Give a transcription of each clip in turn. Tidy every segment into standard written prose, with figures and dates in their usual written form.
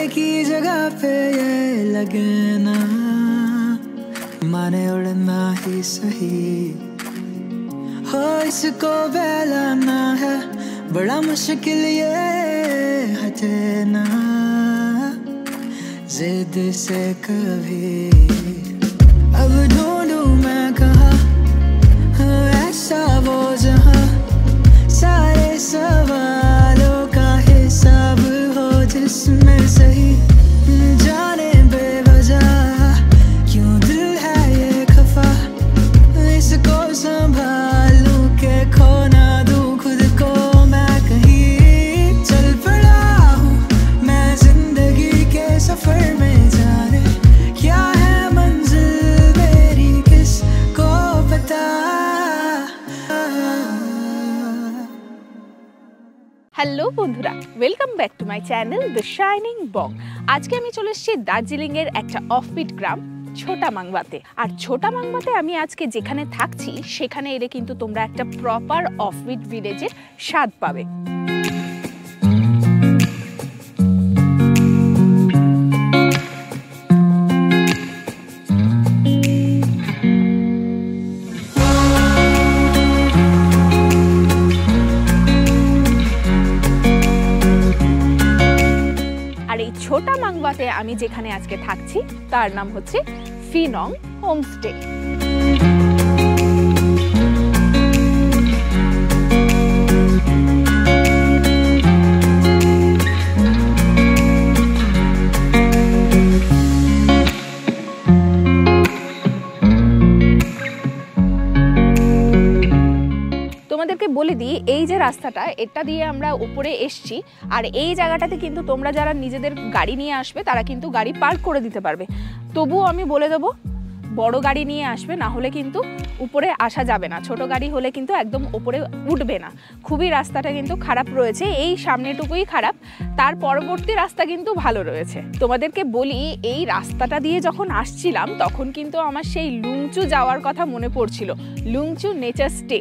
एक ही जगह पे ये लगे ना, माने उड़ना ही सही हो, इसको बहलाना है बड़ा मुश्किल, ये हटे ना जिद से कभी। अब ढूंढूं मैं कहाँ ऐसा वो जहाँ सारे सवालों का हिसाब हो, जिसमें सही जाने बेवजह क्यों दिल है ये खफा, इसको संभालूं के खो ना दूं खुद को मैं कहीं। चल पड़ा हूँ मैं जिंदगी के सफर में, जाने क्या है मंजिल मेरी किसको पता। হ্যালো বন্ধুরা, welcome back to my channel the shining Bong. আজকে আমি চলে এসেছি দার্জিলিং এর একটা অফবিট গ্রাম ছোটা মাংবাতে। আর ছোটা মাংবাতে আমি আজকে যেখানে থাকছি সেখানে এলে কিন্তু তোমরা একটা প্রপার অফবিট ভিলেজের স্বাদ পাবে। ছোটা মাংবাতে আমি যেখানে আজকে থাকছি তার নাম হচ্ছে ফিনং হোমস্টে। তোমাদেরকে বলে দিই, এই যে রাস্তাটা এটা দিয়ে আমরা উপরে এসছি, আর এই জায়গাটাতে কিন্তু তোমরা যারা নিজেদের গাড়ি নিয়ে আসবে তারা কিন্তু গাড়ি পার্ক করে দিতে পারবে। তবুও আমি বলে দেবো বড় গাড়ি নিয়ে আসবে, না হলে কিন্তু উপরে আসা যাবে না। ছোট গাড়ি হলে কিন্তু একদম উপরে উঠবে না। খুবই রাস্তাটা কিন্তু খারাপ রয়েছে, এই সামনেটুকুই খারাপ, তার পরবর্তী রাস্তা কিন্তু ভালো রয়েছে। তোমাদেরকে বলি, এই রাস্তাটা দিয়ে যখন আসছিলাম তখন কিন্তু আমার সেই লুংচু যাওয়ার কথা মনে পড়ছিল, লুংচু নেচার স্টে।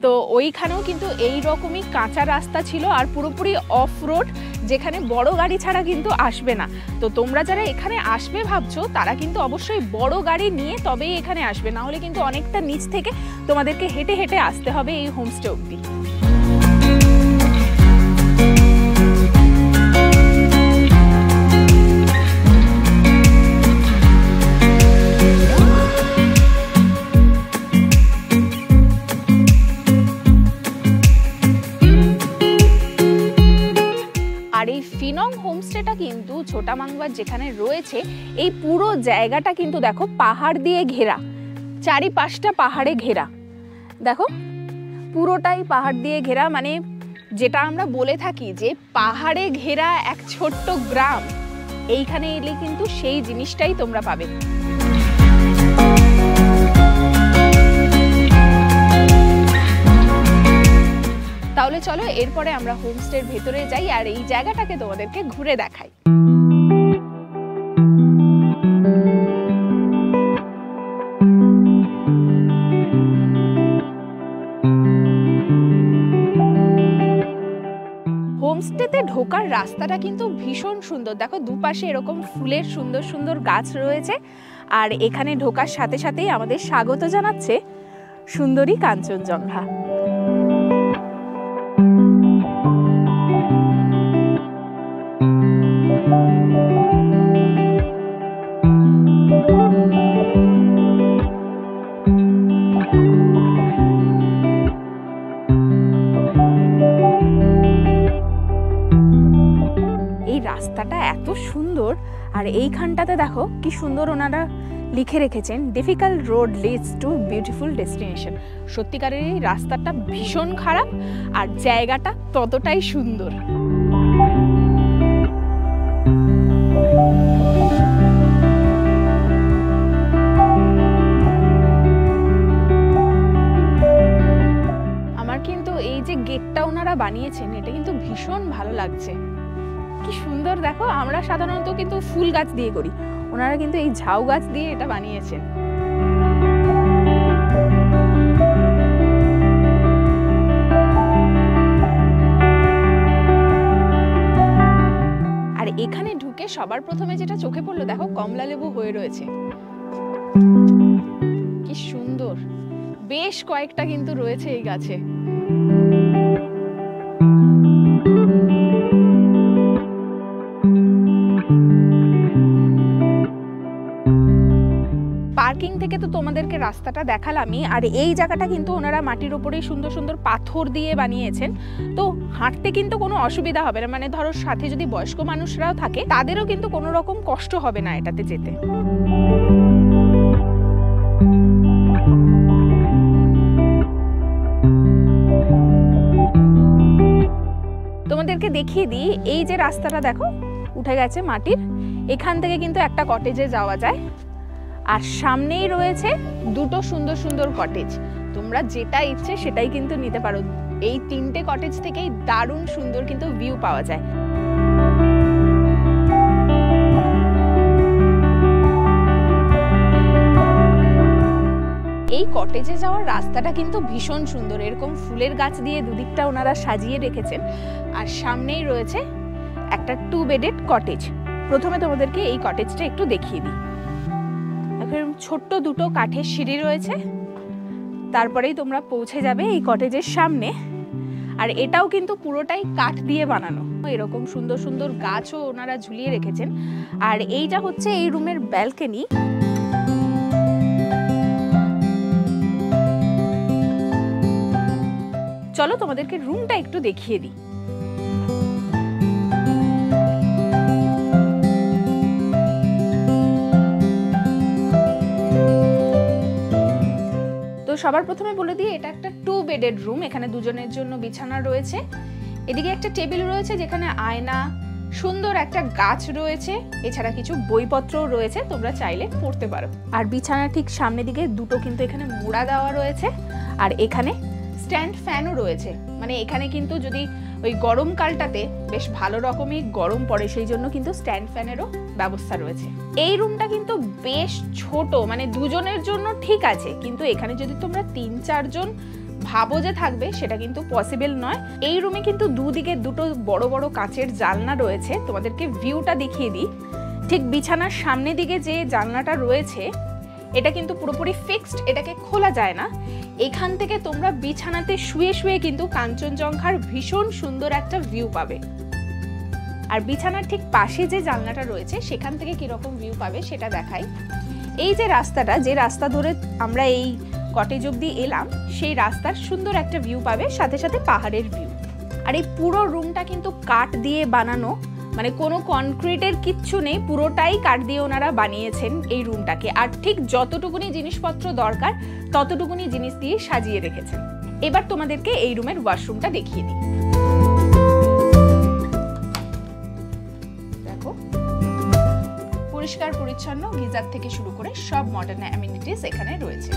তো ওইখানেও কিন্তু এই রকমই কাঁচা রাস্তা ছিল আর পুরোপুরি অফ রোড, যেখানে বড় গাড়ি ছাড়া কিন্তু আসবে না। তো তোমরা যারা এখানে আসবে ভাবছো তারা কিন্তু অবশ্যই বড় গাড়ি নিয়ে তবেই এখানে আসবে, না হলে কিন্তু অনেকটা নিচ থেকে তোমাদেরকে হেঁটে হেঁটে আসতে হবে এই হোমস্টে অবধি। আর এই ফিনং হোমস্টেটা কিন্তু ছোটা মাংবার যেখানে রয়েছে এই পুরো জায়গাটা কিন্তু দেখো পাহাড় দিয়ে ঘেরা, চারিপাশটা পাহাড়ে ঘেরা। দেখো পুরোটাই পাহাড় দিয়ে ঘেরা, মানে যেটা আমরা বলে থাকি যে পাহাড়ে ঘেরা এক ছোট্ট গ্রাম, এইখানে এলে কিন্তু সেই জিনিসটাই তোমরা পাবে। তাহলে চলো এরপরে আমরা হোমস্টের ভেতরে যাই আর এই জায়গাটাকে তোমাদেরকে ঘুরে দেখাই। হোমস্টেতে ঢোকার রাস্তাটা কিন্তু ভীষণ সুন্দর। দেখো দুপাশে এরকম ফুলের সুন্দর সুন্দর গাছ রয়েছে, আর এখানে ঢোকার সাথে সাথেই আমাদের স্বাগত জানাচ্ছে সুন্দরী কাঞ্চনজঙ্ঘা। রাস্তাটা এত সুন্দর, আর এইখানটাতে দেখো কি সুন্দর ওনারা লিখে রেখেছেন, difficult road leads to beautiful destination. সত্যিকারের এই রাস্তাটা ভীষণ খারাপ আর জায়গাটা ততটাই সুন্দর। আমার কিন্তু এই যে গেটটা ওনারা বানিয়েছেন এটা কিন্তু ভীষণ ভালো লাগছে, কি সুন্দর। দেখো আমরা সাধারণত কিন্তু ফুল গাছ দিয়ে করি, ওনারা কিন্তু এই ঝাউ গাছ দিয়ে এটা বানিয়েছেন। এখানে ঢুকে সবার প্রথমে যেটা চোখে পড়লো, দেখো কমলা লেবু হয়ে রয়েছে, কি সুন্দর। বেশ কয়েকটা কিন্তু রয়েছে এই গাছে। পার্কিং থেকে তো তোমাদেরকে রাস্তাটা দেখালামই, আর এই জায়গাটা কিন্তু ওনারা মাটির উপরেই সুন্দর সুন্দর পাথর দিয়ে বানিয়েছেন, তো হাঁটতে কিন্তু কোনো অসুবিধা হবে না। মানে ধরো সাথে যদি বয়স্ক মানুষরাও থাকে তাদেরও কিন্তু কোনো রকম কষ্ট হবে না এটাতে যেতে। তোমাদেরকে দেখিয়ে দিই, এই যে রাস্তাটা দেখো উঠে গেছে মাটির, এখান থেকে কিন্তু একটা কটেজে যাওয়া যায়, আর সামনেই রয়েছে দুটো সুন্দর সুন্দর কটেজ। তোমরা যেটা ইচ্ছে সেটাই কিন্তু নিতে পারো। এই 3টে কটেজ থেকেই দারুণ সুন্দর কিন্তু ভিউ পাওয়া যায়। এই কটেজে যাওয়ার রাস্তাটা কিন্তু ভীষণ সুন্দর, এরকম ফুলের গাছ দিয়ে দুদিকটা ওনারা সাজিয়ে রেখেছেন, আর সামনেই রয়েছে একটা 2 বেডেড কটেজ। প্রথমে তোমাদেরকে এই কটেজটা একটু দেখিয়ে দিই। ছোট্ট দুটো কাঠের সিঁড়ি রয়েছে, তারপরেই তোমরা পৌঁছে যাবে এই কটেজের সামনে। আর এটাও কিন্তু পুরোটাই কাঠ দিয়ে বানানো, এরকম সুন্দর সুন্দর গাছও ওনারা ঝুলিয়ে রেখেছেন। আর এইটা হচ্ছে এই রুমের ব্যালকনি। চলো তোমাদেরকে রুমটা একটু দেখিয়ে দিই। তো সবার প্রথমে বলে দিই, এটা একটা 2 বেডেড রুম। এখানে দুজনের জন্য বিছানা রয়েছে, এদিকে একটা টেবিল রয়েছে যেখানে আয়না, সুন্দর একটা গাছ রয়েছে, এছাড়া কিছু বইপত্রও রয়েছে, তোমরা চাইলে পড়তে পারো। আর বিছানা ঠিক সামনের দিকে দুটো কিন্তু এখানে মোড়া দেওয়া রয়েছে, আর এখানে স্ট্যান্ড ফ্যানও রয়েছে। মানে এখানে কিন্তু যদি ওই গরমকালটাতে বেশ ভালো রকমই গরম পড়ে, সেই জন্য কিন্তু স্ট্যান্ড ফ্যানেরও ব্যবস্থা রয়েছে। এই রুমটা কিন্তু বেশ ছোট, মানে দুজনের জন্য ঠিক আছে, কিন্তু এখানে যদি তোমরা 3-4 জন ভাবো যে থাকবে সেটা কিন্তু পসিবল নয়। এই রুমে কিন্তু দুদিকে দুটো বড় বড় কাচের জানলা রয়েছে। তোমাদেরকে ভিউটা দেখিয়ে দিই। ঠিক বিছানার সামনে দিকে যে জানলাটা রয়েছে এটা কিন্তু পুরোপুরি ফিক্সড, এটাকে খোলা যায় না। এখান থেকে তোমরা বিছানাতে শুয়ে শুয়ে কিন্তু কাঞ্চনজঙ্ঘার ভীষণ সুন্দর একটা ভিউ পাবে। আর বিছানার ঠিক পাশে যে জানলাটা রয়েছে সেখান থেকে কিরকম ভিউ পাবে সেটা দেখাই। এই যে রাস্তাটা, যে রাস্তা ধরে আমরা এই কটেজ অবধি এলাম, সেই রাস্তার সুন্দর একটা ভিউ পাবে, সাথে সাথে পাহাড়ের ভিউ। আর এই পুরো রুমটা কিন্তু কাঠ দিয়ে বানানো, মানে কোনো কনক্রিটের কিচ্ছু নেই, পুরোটাই কাঠ দিয়ে ওনারা বানিয়েছেন এই রুমটাকে। আর ঠিক যতটুকুনি জিনিসপত্র দরকার ততটুকুনি জিনিস দিয়ে সাজিয়ে রেখেছেন। এবার তোমাদেরকে এই রুমের ওয়াশরুমটা দেখিয়ে দিই। দেখো পরিষ্কার পরিচ্ছন্ন, গিজার থেকে শুরু করে সব মডার্ন অ্যামিনিটিস এখানে রয়েছে।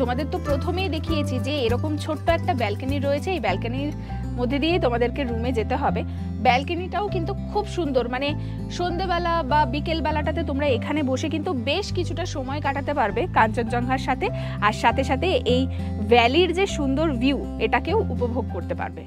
তোমাদের তো প্রথমেই দেখিয়েছি যে এরকম ছোট্ট একটা ব্যালকনি রয়েছে, এই ব্যালকনির মধ্যে দিয়ে তোমাদেরকে রুমে যেতে হবে। ব্যালকনিটাও কিন্তু খুব সুন্দর, মানে সন্ধ্যেবেলা বা বিকেল বেলাটাতে তোমরা এখানে বসে কিন্তু বেশ কিছুটা সময় কাটাতে পারবে কাঞ্চনজঙ্ঘার সাথে, আর সাথে সাথে এই ভ্যালির যে সুন্দর ভিউ এটাকেও উপভোগ করতে পারবে।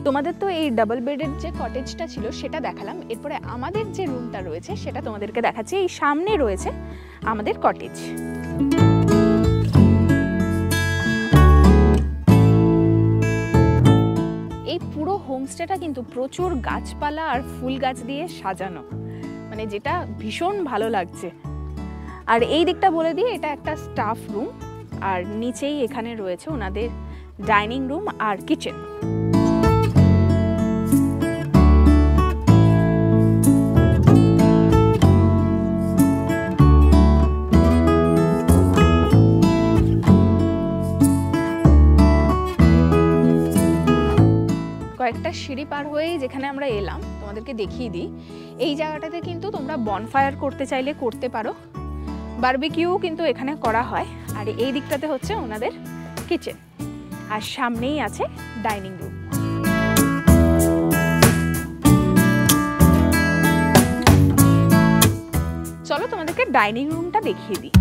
তোমাদের তো এই ডাবল বেডের যে কটেজটা ছিল সেটা দেখালাম, এরপরে আমাদের যে রুমটা রয়েছে সেটা তোমাদেরকে দেখাচ্ছি। এই সামনে রয়েছে আমাদের কটেজ। এই পুরো হোমস্টেটা কিন্তু প্রচুর গাছপালা আর ফুল গাছ দিয়ে সাজানো, মানে যেটা ভীষণ ভালো লাগছে। আর এই দিকটা বলে দিই, এটা একটা স্টাফ রুম, আর নিচেই এখানে রয়েছে ওনাদের ডাইনিং রুম আর কিচেন। কয়েকটা সিঁড়ি পার হয়ে যেখানে আমরা এলাম তোমাদেরকে দেখিয়ে দিই, এই জায়গাটাতে কিন্তু তোমরা বনফায়ার করতে চাইলে করতে পারো, বারবিকিউ কিন্তু এখানে করা হয়। আর এই দিকটাতে হচ্ছে ওনাদের কিচেন। আর সামনেই আছে ডাইনিং রুম। চলো তোমাদেরকে ডাইনিং রুমটা দেখিয়ে দিই।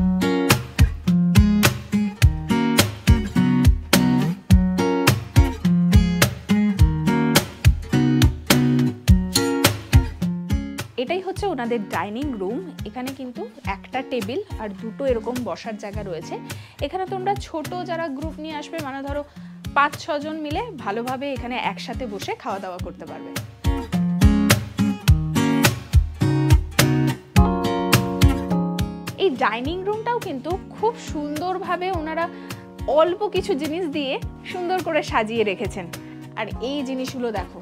এটাই হচ্ছে ওনাদের ডাইনিং রুম। এখানে কিন্তু একটা টেবিল আর দুটো এরকম বসার জায়গা রয়েছে। এখানে তোমরা ছোট যারা গ্রুপ নিয়ে আসবে, মানে ধরো 5-6 জন মিলে ভালোভাবে এখানে একসাথে বসে খাওয়া দাওয়া করতে পারবে। এই ডাইনিং রুমটাও কিন্তু খুব সুন্দরভাবে ওনারা অল্প কিছু জিনিস দিয়ে সুন্দর করে সাজিয়ে রেখেছেন। আর এই জিনিসগুলো দেখো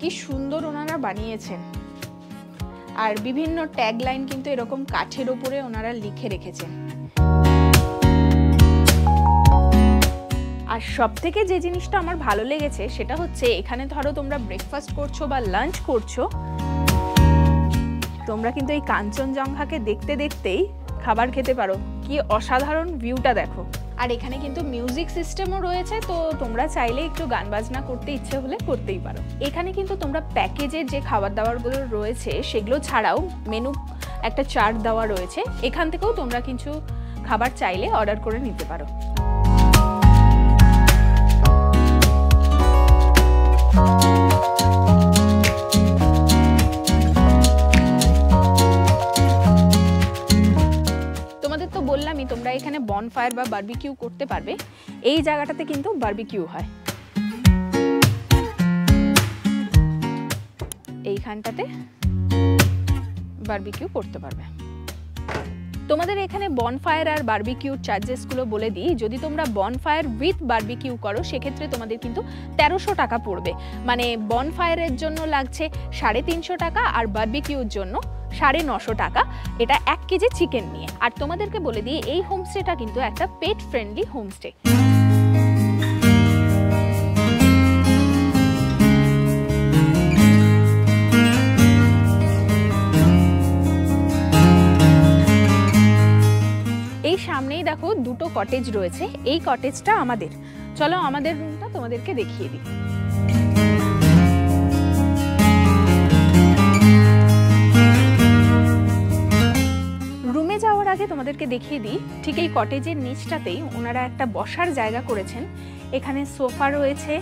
কি সুন্দর ওনারা বানিয়েছেন। আর বিভিন্ন ট্যাগ লাইন কিন্তু এরকম কাঠের উপরে ওনারা লিখে রেখেছেন। আর সবথেকে যে জিনিসটা আমার ভালো লেগেছে সেটা হচ্ছে এখানে ধরো তোমরা ব্রেকফাস্ট করছো বা লাঞ্চ করছো, তোমরা কিন্তু এই কাঞ্চনজঙ্ঘাকে দেখতে দেখতেই খাবার খেতে পারো। কি অসাধারণ ভিউটা দেখো। আর এখানে কিন্তু মিউজিক সিস্টেমও রয়েছে, তো তোমরা চাইলে একটু গান বাজনা করতে ইচ্ছে হলে করতেই পারো। এখানে কিন্তু তোমরা প্যাকেজের যে খাবার দাবারগুলো রয়েছে সেগুলো ছাড়াও মেনু একটা চার্ট দেওয়া রয়েছে, এখান থেকেও তোমরা কিছু খাবার চাইলে অর্ডার করে নিতে পারো। তোমাদের তো বললামই তোমরা এখানে বনফায়ার বা বারবিকিউ করতে পারবে। এই জায়গাটাতে কিন্তু বারবিকিউ হয়। এইখানটাতে বারবিকিউ করতে পারবে। তোমাদের এখানে বনফায়ার আর বারবিকিউ চার্জেসগুলো বলে দিই। যদি তোমরা বনফায়ার উইথ বারবিকিউ করো সেক্ষেত্রে তোমাদের কিন্তু 1300 টাকা পড়বে। মানে বনফায়ারের জন্য লাগছে 350 টাকা আর বারবিকিউর জন্য 950 টাকা। এটা 1 কেজি চিকেন নিয়ে। আর তোমাদেরকে বলে দিই এই হোমস্টেটা কিন্তু একটা পেট ফ্রেন্ডলি হোমস্টে। এই সামনেই দেখো দুটো কটেজ রয়েছে। এই কটেজটা আমাদের। চলো আমাদের রুমটা তোমাদেরকে দেখিয়ে দিই। রুমে যাওয়ার আগে তোমাদেরকে দেখিয়ে দিই, ঠিক এই কটেজের নিচটাতেই ওনারা একটা বসার জায়গা করেছেন। এখানে সোফা রয়েছে,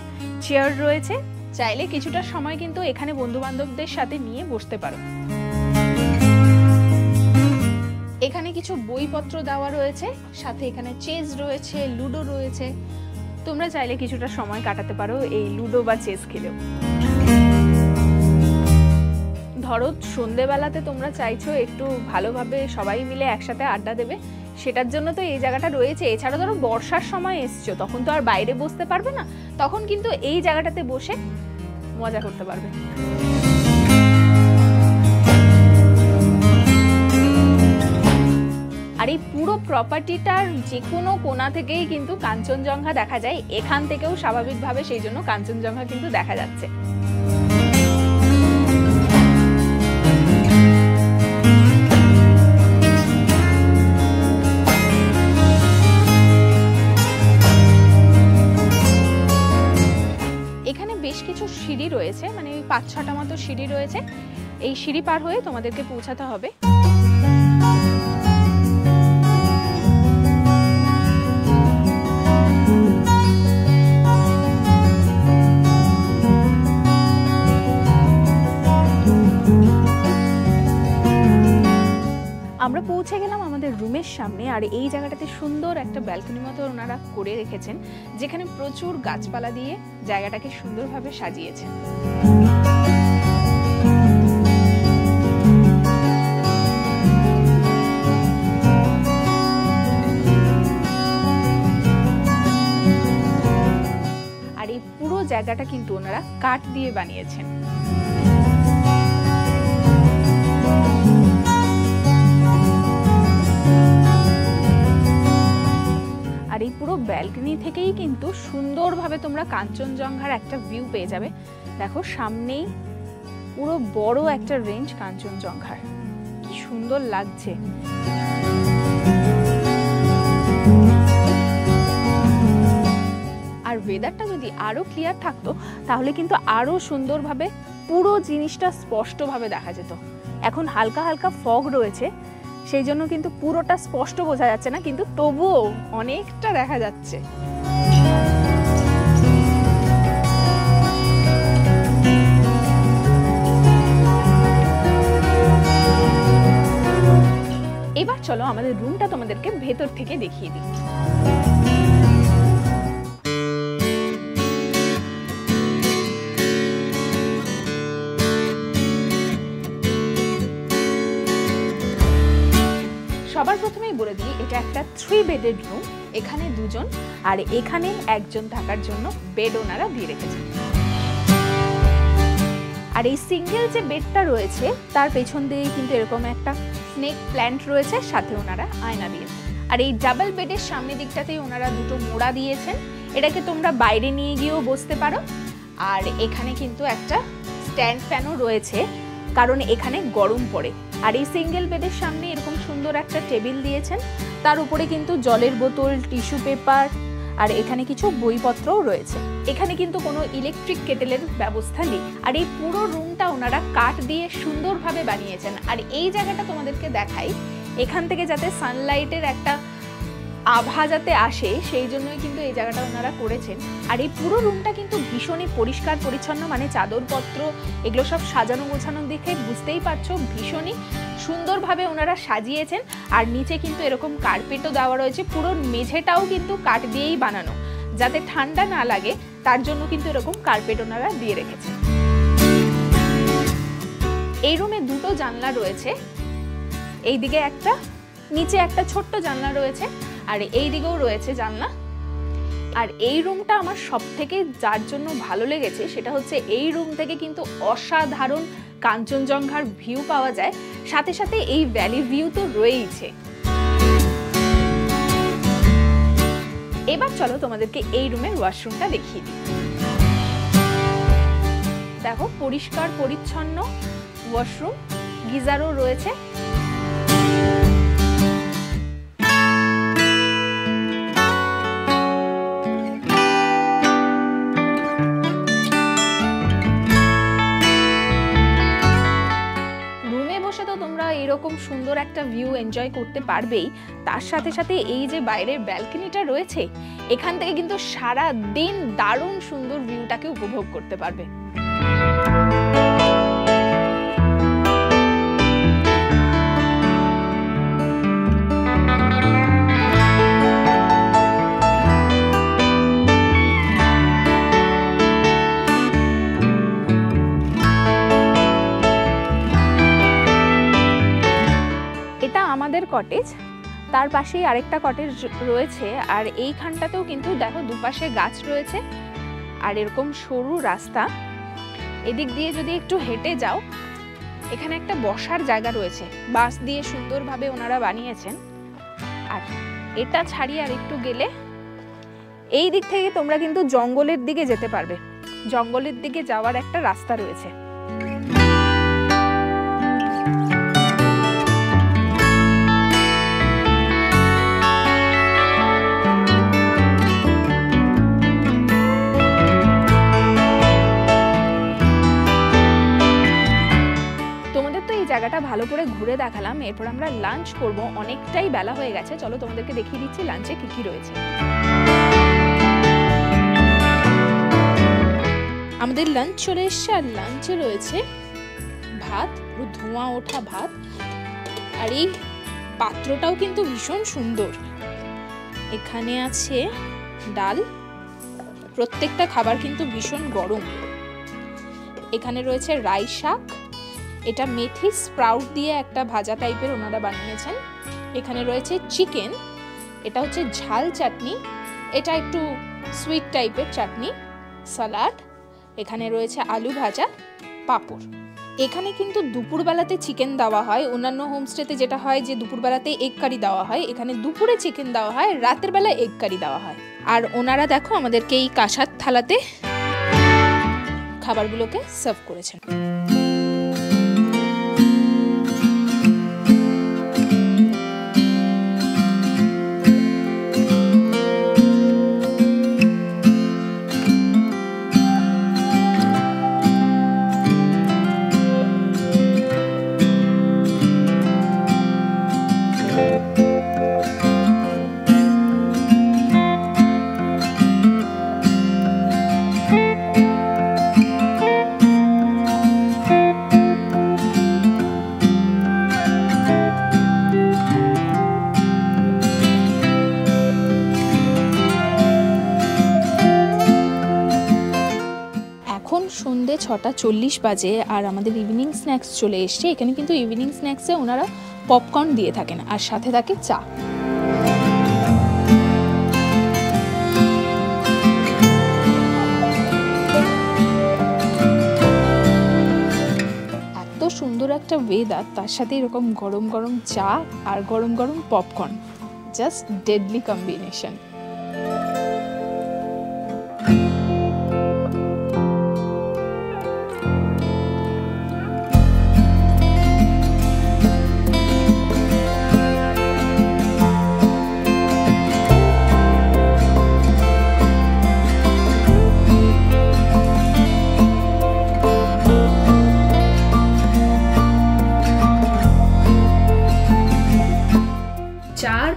চেয়ার রয়েছে। চাইলে কিছুটা সময় কিন্তু এখানে বন্ধু বান্ধবদের সাথে নিয়ে বসতে পারো। এখানে কিছু বইপত্র দেওয়া রয়েছে, সাথে এখানে চেস রয়েছে, লুডো রয়েছে। তোমরা চাইলে কিছুটা সময় কাটাতে পারো এই লুডো বা চেস খেলেও। ধরো সন্ধেবেলাতে তোমরা চাইছো একটু ভালোভাবে সবাই মিলে একসাথে আড্ডা দেবে, সেটার জন্য তো এই জায়গাটা রয়েছে। এছাড়া ধরো বর্ষার সময় এসছো, তখন তো আর বাইরে বসতে পারবে না, তখন কিন্তু এই জায়গাটাতে বসে মজা করতে পারবে। আর এই পুরো প্রপার্টিটার যে কোনো কোণা থেকেই কিন্তু কাঞ্চনজঙ্ঘা দেখা যায়। এখান থেকেও স্বাভাবিকভাবে সেই জন্য কাঞ্চনজঙ্ঘা কিন্তু দেখা যাচ্ছে। এখানে বেশ কিছু সিঁড়ি রয়েছে, মানে 5-6টা মতো সিঁড়ি রয়েছে। এই সিঁড়ি পার হয়ে তোমাদেরকে পৌঁছাতে হবে। আমরা পৌঁছে গেলাম আমাদের রুমের সামনে। আর এই জায়গাটাতে সুন্দর একটা ব্যালকনি মতো ওনারা করে রেখেছেন, যেখানে প্রচুর গাছপালা দিয়ে জায়গাটাকে সুন্দরভাবে সাজিয়েছেন। আর এই পুরো জায়গাটা কিন্তু ওনারা কাঠ দিয়ে বানিয়েছেন। আর এই পুরো ব্যালকনি থেকেই কিন্তু সুন্দরভাবে তোমরা কাঞ্চনজঙ্ঘার একটা ভিউ পেয়ে যাবে। দেখো সামনেই পুরো বড় একটা রেঞ্জ কাঞ্চনজঙ্ঘার, কি সুন্দর লাগছে। আর আর ওয়েদারটা যদি আরও ক্লিয়ার থাকতো তাহলে কিন্তু আরও সুন্দরভাবে পুরো জিনিসটা স্পষ্টভাবে দেখা যেত। এখন হালকা হালকা ফগ রয়েছে, সেই জন্য কিন্তু পুরোটা স্পষ্ট বোঝা যাচ্ছে না, কিন্তু তবুও অনেকটা দেখা যাচ্ছে। এবার চলো আমাদের রুমটা তোমাদেরকে ভেতর থেকে দেখিয়ে দিই। সবার প্রথমেই বলে দিই, এটা একটা 3 বেডেড রুম। এখানে 2 জন আর এখানে 1 জন থাকার জন্য বেড ওনারা দিয়ে রেখেছেন। আর এই সিঙ্গেল যে বেডটা রয়েছে তার পেছন দিয়ে কিন্তু এরকম একটা স্নেক প্ল্যান্ট রয়েছে, সাথে ওনারা আয়না দিয়েছেন। আর এই ডাবল বেডের সামনে দিকটাতেই ওনারা 2টো মোড়া দিয়েছেন, এটাকে তোমরা বাইরে নিয়ে গিয়েও বসতে পারো। আর এখানে কিন্তু একটা স্ট্যান্ড ফ্যানও রয়েছে, কারণ এখানে গরম পড়ে। আর এই সিঙ্গেল বেডের সামনে এরকম সুন্দর একটা টেবিল দিয়েছেন, তার উপরে কিন্তু জলের বোতল, টিস্যু পেপার আর এখানে কিছু বইপত্রও রয়েছে। এখানে কিন্তু কোনো ইলেকট্রিক কেটেলের ব্যবস্থা নেই। আর এই পুরো রুমটা ওনারা কাঠ দিয়ে সুন্দরভাবে বানিয়েছেন। আর এই জায়গাটা তোমাদেরকে দেখাই, এখান থেকে যাতে সানলাইটের একটা আভা যাতে আসে সেই জন্যই কিন্তু এই জায়গাটা ওনারা করেছেন। আর এই পুরো রুমটা কিন্তু ভীষণই পরিষ্কার পরিচ্ছন্ন, মানে চাদরপত্র এগুলো সব সাজানো গোছানো দেখে বুঝতেই পারছো ভীষণই সুন্দরভাবে ওনারা সাজিয়েছেন। আর নিচে কিন্তু এরকম কার্পেটও দেওয়া রয়েছে, পুরো মেঝেটাও কিন্তু কাঠ দিয়েই বানানো, যাতে ঠান্ডা না লাগে তার জন্য কিন্তু এরকম কার্পেট ওনারা দিয়ে রেখেছেন। এই রুমে 2টো জানলা রয়েছে, এই দিকে একটা, নিচে একটা ছোট্ট জানলা রয়েছে, আর এই দিকেও রয়েছে জানলা। আর এই রুমটা আমার সবথেকে যার জন্য ভালো লেগেছে সেটা হচ্ছে এই রুম থেকে কিন্তু অসাধারণ কাঞ্চনজঙ্ঘার ভিউ পাওয়া যায়, সাথে সাথে এই ভ্যালি ভিউ তো রয়েইছে। এবার চলো তোমাদেরকে এই রুমের ওয়াশরুমটা দেখিয়ে দিই। দেখো পরিষ্কার পরিচ্ছন্ন ওয়াশরুম, গিজারও রয়েছে। এরকম সুন্দর একটা ভিউ এনজয় করতে পারবেই, তার সাথে সাথে এই যে বাইরের ব্যালকনিটা রয়েছে এখান থেকে কিন্তু সারা দিন দারুণ সুন্দর ভিউটাকে উপভোগ করতে পারবে। আমাদের কটেজ, তার পাশেই আরেকটা কটেজ রয়েছে। আর এইখানটাতেও কিন্তু দেখো দুপাশে গাছ রয়েছে আর এরকম সরু রাস্তা। এদিক দিয়ে যদি একটু হেঁটে যাও, এখানে একটা বসার জায়গা রয়েছে, বাঁশ দিয়ে সুন্দরভাবে ওনারা বানিয়েছেন। আর এটা ছাড়িয়ে আর একটু গেলে এই দিক থেকে তোমরা কিন্তু জঙ্গলের দিকে যেতে পারবে, জঙ্গলের দিকে যাওয়ার একটা রাস্তা রয়েছে। জায়গাটা ভালো করে ঘুরে দেখালাম, এরপর আমরা লাঞ্চ করব, অনেকটাই বেলা হয়ে গেছে। চলো তোমাদেরকে দেখিয়ে দিচ্ছি লাঞ্চে কি কি রয়েছে। আমাদের লাঞ্চ চলে এসছে, আর লাঞ্চে রয়েছে ভাত, ধোঁয়া ওঠা ভাত। আর এই পাত্রটাও কিন্তু ভীষণ সুন্দর। এখানে আছে ডাল, প্রত্যেকটা খাবার কিন্তু ভীষণ গরম। এখানে রয়েছে রাই শাক, এটা মেথি স্প্রাউট দিয়ে একটা ভাজা টাইপের ওনারা বানিয়েছেন। এখানে রয়েছে চিকেন, এটা হচ্ছে ঝাল চাটনি, এটা একটু সুইট টাইপের চাটনি, সালাড, এখানে রয়েছে আলু ভাজা, পাঁপড়। এখানে কিন্তু দুপুরবেলাতে চিকেন দেওয়া হয়, অন্যান্য হোমস্টেতে যেটা হয় যে দুপুরবেলাতে এগ কারি দেওয়া হয়, এখানে দুপুরে চিকেন দেওয়া হয়, রাতের বেলা এগ কারি দেওয়া হয়। আর ওনারা দেখো আমাদেরকে এই কাঁসার থালাতে খাবারগুলোকে সার্ভ করেছেন। এখন সন্ধে 6:40 বাজে আর আমাদের ইভিনিং স্ন্যাক্স চলে এসছে। এখানে কিন্তু ইভিনিং স্ন্যাক্সে ওনারা পপকর্ন দিয়ে থাকেন আর সাথে থাকে চা। এত সুন্দর একটা ওয়েদার, তার সাথে এরকম গরম গরম চা আর গরম গরম popcorn, just deadly combination.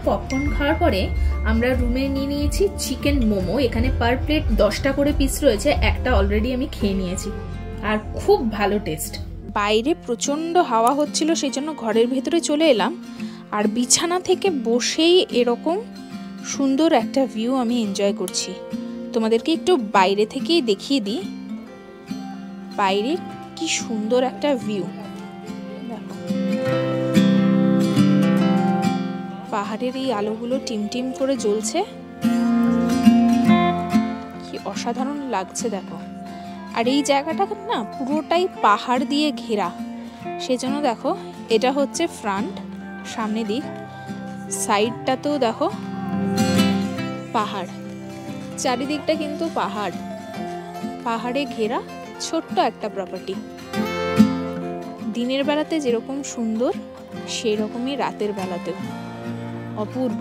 Popcorn খাওয়ার পরে আমরা রুমে নিয়ে নিয়েছি চিকেন মোমো। এখানে পার প্লেট 10টা করে পিস রয়েছে, একটা অলরেডি আমি খেয়ে নিয়েছি আর খুব ভালো টেস্ট। বাইরে প্রচণ্ড হাওয়া হচ্ছিল, সেই জন্য ঘরের ভেতরে চলে এলাম আর বিছানা থেকে বসেই এরকম সুন্দর একটা ভিউ আমি এনজয় করছি। তোমাদেরকে একটু বাইরে থেকেই দেখিয়ে দিই বাইরে কি সুন্দর একটা ভিউ। দেখো পাহাড়ের এই আলোগুলো টিমটিম করে জ্বলছে, কি অসাধারণ লাগছে দেখো। আর এই জায়গাটা না পুরোটাই পাহাড় দিয়ে ঘেরা, সেজন্য দেখো এটা হচ্ছে ফ্রন্ট, সামনে দিক, সাইডটাতেও দেখো পাহাড়, চারিদিকটা কিন্তু পাহাড়, পাহাড়ে ঘেরা ছোট্ট একটা প্রপার্টি। দিনের বেলাতে যেরকম সুন্দর সেই রকমই রাতের বেলাতেও অপূর্ব।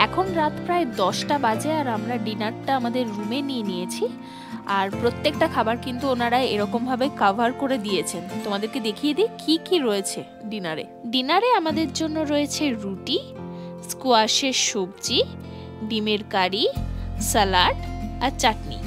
এখন রাত প্রায় 10টা বাজে আর আমরা ডিনারটা আমাদের রুমে নিয়ে নিয়েছি। আর প্রত্যেকটা খাবার কিন্তু ওনারা এরকম ভাবে কভার করে দিয়েছেন। তোমাদেরকে দেখিয়ে দিই কি কি রয়েছে ডিনারে। ডিনারে আমাদের জন্য রয়েছে রুটি, স্কোয়াশের সবজি, ডিমের কারি, সালাড আর চাটনি।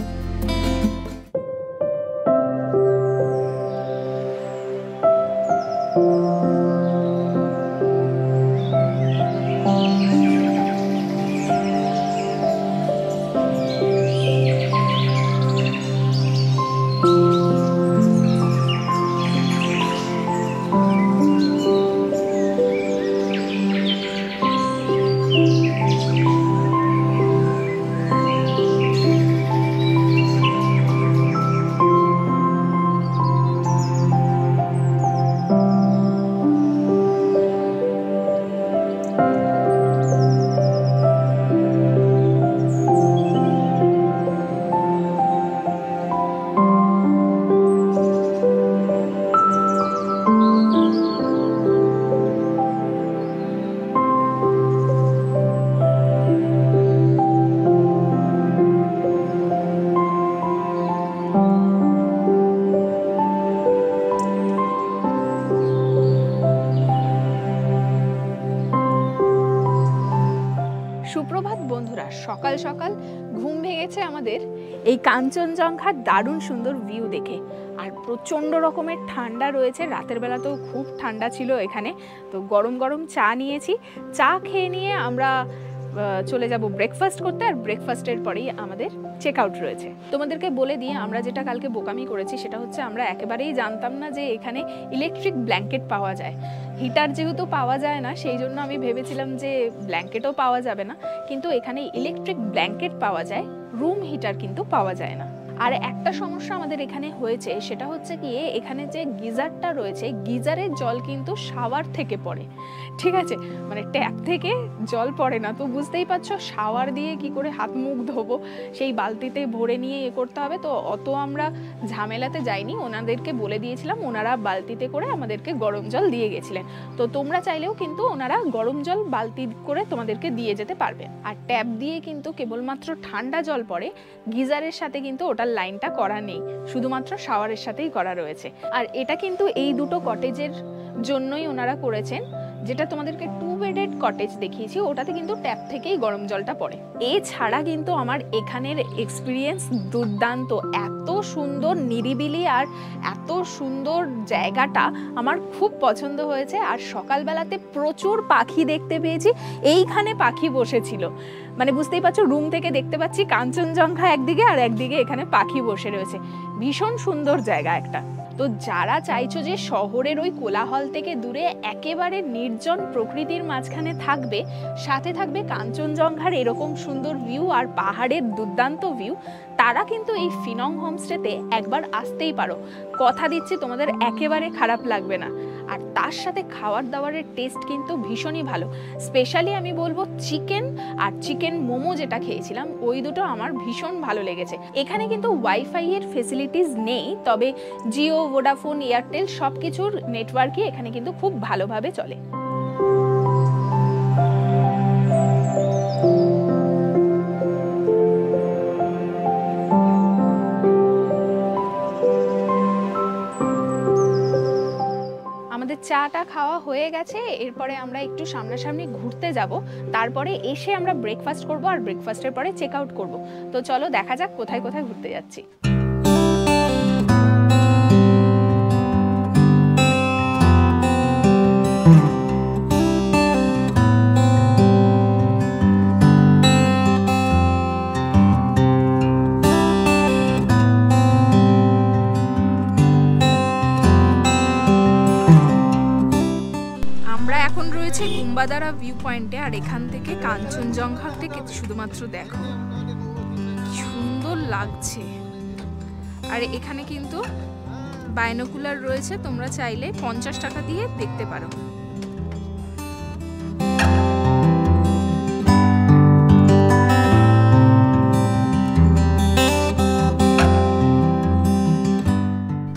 সুপ্রভাত বন্ধুরা, সকাল সকাল ঘুম ভেঙেছে আমাদের এই কাঞ্চনজঙ্ঘার দারুণ সুন্দর ভিউ দেখে। আর প্রচণ্ড রকমের ঠান্ডা রয়েছে, রাতের বেলাতেও খুব ঠান্ডা ছিল এখানে। তো গরম গরম চা নিয়েছি, চা খেয়ে নিয়ে আমরা চলে যাব ব্রেকফাস্ট করতে। আর ব্রেকফাস্টের পরেই আমাদের চেক আউট রয়েছে। তোমাদেরকে বলে দিয়ে আমরা যেটা কালকে বোকামি করেছি সেটা হচ্ছে আমরা একেবারেই জানতাম না যে এখানে ইলেকট্রিক ব্ল্যাঙ্কেট পাওয়া যায়। হিটার যেহেতু পাওয়া যায় না সেই জন্য আমি ভেবেছিলাম যে ব্ল্যাঙ্কেটও পাওয়া যাবে না, কিন্তু এখানে ইলেকট্রিক ব্ল্যাঙ্কেট পাওয়া যায়, রুম হিটার কিন্তু পাওয়া যায় না। আর একটা সমস্যা আমাদের এখানে হয়েছে, সেটা হচ্ছে কি এখানে যে গিজারটা রয়েছে, গিজারের জল কিন্তু শাওয়ার থেকে পড়ে, ঠিক আছে, মানে ট্যাপ থেকে জল পড়ে না। তো বুঝতেই পারছো শাওয়ার দিয়ে কি করে হাত মুখ ধোবো, সেই বালতিতে ভরে নিয়ে করতে হবে। তো অত আমরা ঝামেলাতে যাইনি, ওনাদেরকে বলে দিয়েছিলাম, ওনারা বালতিতে করে আমাদেরকে গরম জল দিয়ে গেছিলেন। তো তোমরা চাইলেও কিন্তু ওনারা গরম জল বালতি করে তোমাদেরকে দিয়ে যেতে পারবে। আর ট্যাপ দিয়ে কিন্তু কেবলমাত্র ঠান্ডা জল পড়ে, গিজারের সাথে কিন্তু ওটার লাইনটা করা নেই, শুধুমাত্র শাওয়ারের সাথেই করা রয়েছে। আর এটা কিন্তু এই দুটো কটেজের জন্যই ওনারা করেছেন, যেটা তোমাদেরকে 2 বেডেড কটেজ দেখিয়েছি ওটাতে কিন্তু ট্যাপ থেকেই গরম জলটা পড়ে। এছাড়া কিন্তু আমার এখানের এক্সপিরিয়েন্স দুর্দান্ত, এত সুন্দর নিরিবিলি আর এত সুন্দর জায়গাটা আমার খুব পছন্দ হয়েছে। আর সকালবেলাতে প্রচুর পাখি দেখতে পেয়েছি, এইখানে পাখি বসেছিল, মানে বুঝতেই পারছো রুম থেকে দেখতে পাচ্ছি কাঞ্চনজঙ্ঘা একদিকে আর একদিকে এখানে পাখি বসে রয়েছে। ভীষণ সুন্দর জায়গা একটা। তো যারা চাইছো যে শহরের ওই কোলাহল থেকে দূরে একেবারে নির্জন প্রকৃতির মাঝখানে থাকবে, সাথে থাকবে কাঞ্চনজঙ্ঘার এরকম সুন্দর ভিউ আর পাহাড়ের দুর্দান্ত ভিউ, তারা কিন্তু এই ফিনং হোমস্টেতে একবার আসতেই পারো। কথা দিচ্ছি তোমাদের একেবারে খারাপ লাগবে না। আর তার সাথে খাবার দাবারের টেস্ট কিন্তু ভীষণই ভালো। স্পেশালি আমি বলবো চিকেন আর চিকেন মোমো যেটা খেয়েছিলাম ওই দুটো আমার ভীষণ ভালো লেগেছে। এখানে কিন্তু ওয়াইফাই এর ফেসিলিটিস নেই, তবে জিও, ভোডাফোন, এয়ারটেল সব কিছুর নেটওয়ার্কই এখানে কিন্তু খুব ভালোভাবে চলে। চাটা খাওয়া হয়ে গেছে, এরপরে আমরা একটু সামনাসামনি ঘুরতে যাব, তারপরে এসে আমরা ব্রেকফাস্ট করব আর ব্রেকফাস্টের পরে চেক আউট করবো। তো চলো দেখা যাক কোথায় কোথায় ঘুরতে যাচ্ছি। গুম্বাদারা ভিউ পয়েন্টে, আর এখান থেকে কাঞ্চনজঙ্ঘাকে শুধুমাত্র দেখো, সুন্দর লাগছে। আর এখানে কিন্তু বাইনোকুলার রয়েছে, তোমরা চাইলে 50 টাকা দিয়ে দেখতে পারো।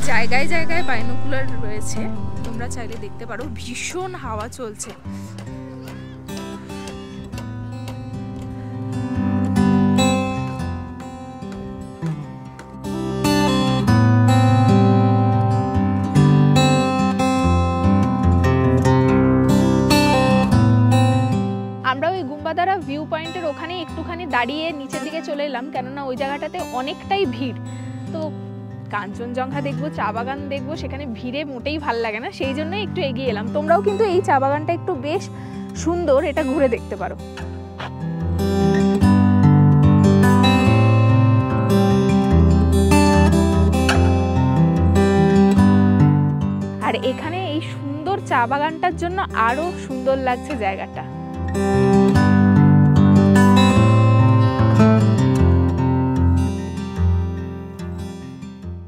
জায়গায় জায়গায় বাইনোকুলার রয়েছে, তোমরা চাইলে দেখতে পারো। ভীষণ হাওয়া চলছে। আমরা ওই গুম্বাদারা ভিউ পয়েন্টের ওখানে একটুখানি দাঁড়িয়ে নিচের দিকে চলে এলাম, কেননা ওই জায়গাটাতে অনেকটাই ভিড়। তো কাঞ্চনজঙ্ঘা দেখবো, চা বাগান দেখবো, সেখানে ভিড়ে মোটেই ভাল লাগে না, সেই জন্যই একটু এগিয়ে এলাম। তোমরাও কিন্তু এই চা বাগানটা একটু বেশ সুন্দর, এটা ঘুরে দেখতে পারো। আর এখানে এই সুন্দর চা বাগানটার জন্য আরো সুন্দর লাগছে জায়গাটা।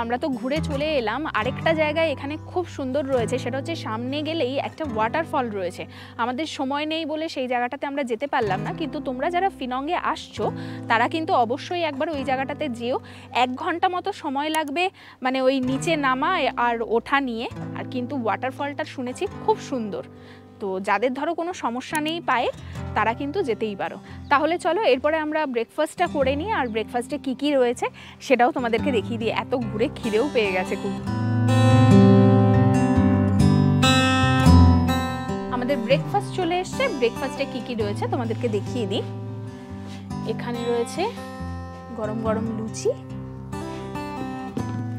আমরা তো ঘুরে চলে এলাম আরেকটা জায়গায়, এখানে খুব সুন্দর রয়েছে, সেটা হচ্ছে সামনে গেলেই একটা ওয়াটারফল রয়েছে। আমাদের সময় নেই বলে সেই জায়গাটাতে আমরা যেতে পারলাম না, কিন্তু তোমরা যারা ফিনংয়ে আসছো তারা কিন্তু অবশ্যই একবার ওই জায়গাটাতে যেও। 1 ঘন্টা মতো সময় লাগবে, মানে ওই নিচে নামা আর ওঠা নিয়ে। আর কিন্তু ওয়াটারফলটা শুনেছি খুব সুন্দর। তো যাদের ধরো কোনো সমস্যা নেই পায়ে, তারা কিন্তু যেতেই পারো। তাহলে চলো এরপরে আমরা ব্রেকফাস্টটা করে নিই, আর ব্রেকফাস্টে কি কি রয়েছে সেটাও তোমাদেরকে দেখিয়ে দিই। এত ঘুরে খিদেও পেয়ে গেছে খুব। আমাদের ব্রেকফাস্ট চলে এসছে, ব্রেকফাস্টে কি কি রয়েছে তোমাদেরকে দেখিয়ে দিই। এখানে রয়েছে গরম গরম লুচি,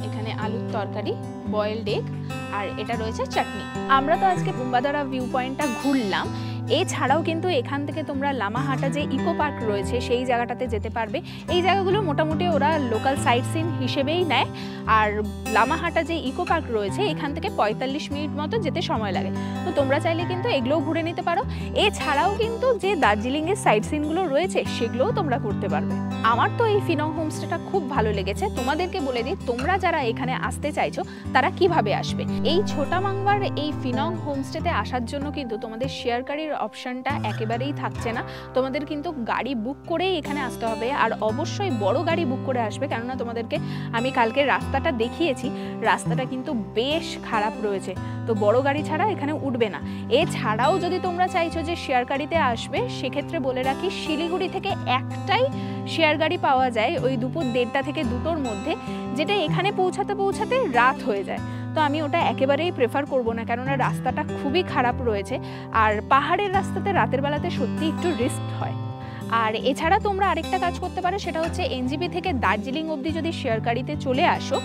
এখানে আলুর তরকারি, বয়েলড এগ, আর এটা রয়েছে চাটনি। আমরা তো আজকে গুম্বাদারা ভিউ পয়েন্টটা ঘুরলাম, এছাড়াও কিন্তু এখান থেকে তোমরা লামাহাটা যে ইকো পার্ক রয়েছে সেই জায়গাটাতে যেতে পারবে। এই জায়গাগুলো মোটামুটি ওরা লোকাল সাইট সিন হিসেবেই নেয়। আর লামাহাটা যে ইকো পার্ক রয়েছে এখান থেকে 45 মিনিট মতো যেতে সময় লাগে। তো তোমরা চাইলে কিন্তু এগুলোও ঘুরে নিতে পারো। এছাড়াও কিন্তু যে দার্জিলিংয়ের সাইট সিনগুলো রয়েছে সেগুলোও তোমরা করতে পারবে। আমার তো এই ফিনং হোমস্টেটা খুব ভালো লেগেছে। তোমাদেরকে বলে দিই, তোমরা যারা এখানে আসতে চাইছো তারা কিভাবে আসবে। এই ছোটামাংবার এই ফিনং হোমস্টেতে আসার জন্য কিন্তু তোমাদের শেয়ার গাড়ির অপশনটা একেবারেই থাকছে না। তোমাদের কিন্তু গাড়ি বুক করেই এখানে আসতে হবে, আর অবশ্যই বড় গাড়ি বুক করে আসবে, কেননা তোমাদেরকে আমি কালকে রাস্তাটা দেখিয়েছি, রাস্তাটা কিন্তু বেশ খারাপ রয়েছে। তো বড় গাড়ি ছাড়া এখানে উঠবে না। এছাড়াও যদি তোমরা চাইছো যে শেয়ার গাড়িতে আসবে, সেক্ষেত্রে বলে রাখি শিলিগুড়ি থেকে একটাই শেয়ার গাড়ি পাওয়া যায় ওই দুপুর 1:30 থেকে 2টোর মধ্যে, যেটা এখানে পৌঁছাতে পৌঁছাতে রাত হয়ে যায়। তো আমি ওটা একেবারেই প্রেফার করব না, কেননা রাস্তাটা খুবই খারাপ রয়েছে আর পাহাড়ের রাস্তাতে রাতের বেলাতে সত্যি একটু রিস্ক হয়। আর এছাড়া তোমরা আরেকটা কাজ করতে পারো, সেটা হচ্ছে এনজেপি থেকে দার্জিলিং অবধি যদি শেয়ার গাড়িতে চলে আসো,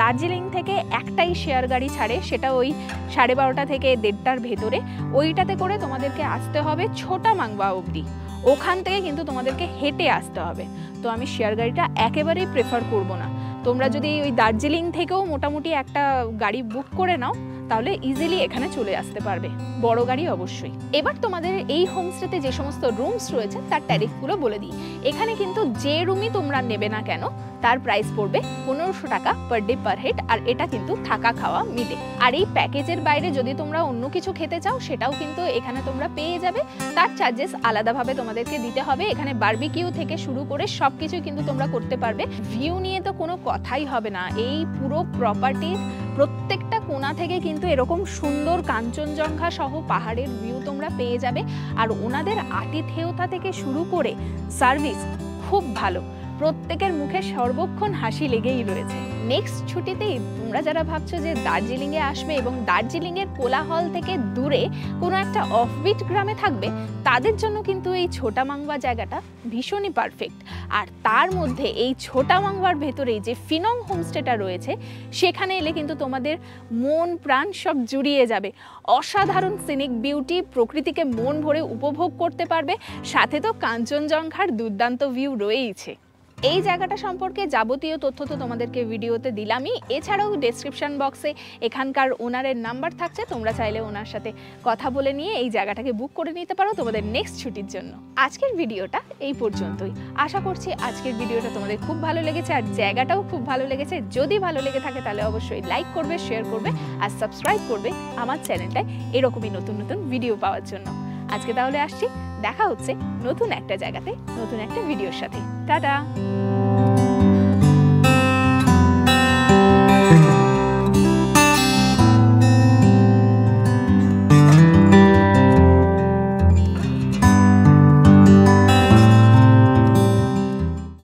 দার্জিলিং থেকে একটাই শেয়ার গাড়ি ছাড়ে, সেটা ওই 12:30 থেকে 1:30টার ভেতরে, ওইটাতে করে তোমাদেরকে আসতে হবে ছোটা মাংবা অবধি। ওখান থেকে কিন্তু তোমাদেরকে হেঁটে আসতে হবে। তো আমি শেয়ার গাড়িটা একেবারেই প্রেফার করব না। তোমরা যদি ওই দার্জিলিং থেকেও মোটামুটি একটা গাড়ি বুক করে নাও তাহলে ইজিলি এখানে চলে আসতে পারবে, বড় গাড়ি অবশ্যই। এবার তোমাদের এই হোমস্টেতে যে সমস্ত রুমস রয়েছে তার ট্যারিফগুলো বলে দিই। এখানে কিন্তু যে রুমই তোমরা নেবে না কেন তার প্রাইস পড়বে 1500 টাকা পার ডে পার হেড, আর এটা কিন্তু থাকা খাওয়া মিলে। আর এই প্যাকেজের বাইরে যদি তোমরা অন্য কিছু খেতে চাও সেটাও কিন্তু এখানে তোমরা পেয়ে যাবে, তার চার্জেস আলাদাভাবে তোমাদেরকে দিতে হবে। এখানে বারবিকিউ থেকে শুরু করে সব কিছুই কিন্তু তোমরা করতে পারবে। ভিউ নিয়ে তো কোনো কথাই হবে না, এই পুরো প্রপার্টির প্রত্যেকটা কোণা থেকে কিন্তু এরকম সুন্দর কাঞ্চনজঙ্ঘা সহ পাহাড়ের ভিউ তোমরা পেয়ে যাবে। আর ওনাদের আতিথেয়তা থেকে শুরু করে সার্ভিস খুব ভালো, প্রত্যেকের মুখে সর্বক্ষণ হাসি লেগেই রয়েছে। নেক্সট ছুটিতেই তোমরা যারা ভাবছো যে দার্জিলিংয়ে আসবে এবং দার্জিলিংয়ের কোলাহল থেকে দূরে কোনো একটা অফবিট গ্রামে থাকবে, তাদের জন্য কিন্তু এই ছোটা মাংবা জায়গাটা ভীষণই পারফেক্ট। আর তার মধ্যে এই ছোটা মাংবার ভেতরেই যে ফিনং হোমস্টেটা রয়েছে, সেখানে এলে কিন্তু তোমাদের মন প্রাণ সব জুড়িয়ে যাবে। অসাধারণ সিনিক বিউটি, প্রকৃতিকে মন ভরে উপভোগ করতে পারবে, সাথে তো কাঞ্চনজঙ্ঘার দুর্দান্ত ভিউ রয়েইছে। এই জায়গাটা সম্পর্কে যাবতীয় তথ্য তো তোমাদেরকে ভিডিওতে দিলামই, এছাড়াও ডেসক্রিপশন বক্সে এখানকার ওনারের নাম্বার থাকছে, তোমরা চাইলে ওনার সাথে কথা বলে নিয়ে এই জায়গাটাকে বুক করে নিতে পারো তোমাদের নেক্সট ছুটির জন্য। আজকের ভিডিওটা এই পর্যন্তই। আশা করছি আজকের ভিডিওটা তোমাদের খুব ভালো লেগেছে আর জায়গাটাও খুব ভালো লেগেছে। যদি ভালো লেগে থাকে তাহলে অবশ্যই লাইক করবে, শেয়ার করবে আর সাবস্ক্রাইব করবে আমার চ্যানেলটায় এরকমই নতুন নতুন ভিডিও পাওয়ার জন্য। আজকে তাহলে আসছি, দেখা হচ্ছে নতুন একটা জায়গাতে নতুন একটা ভিডিওর সাথে। টাটা।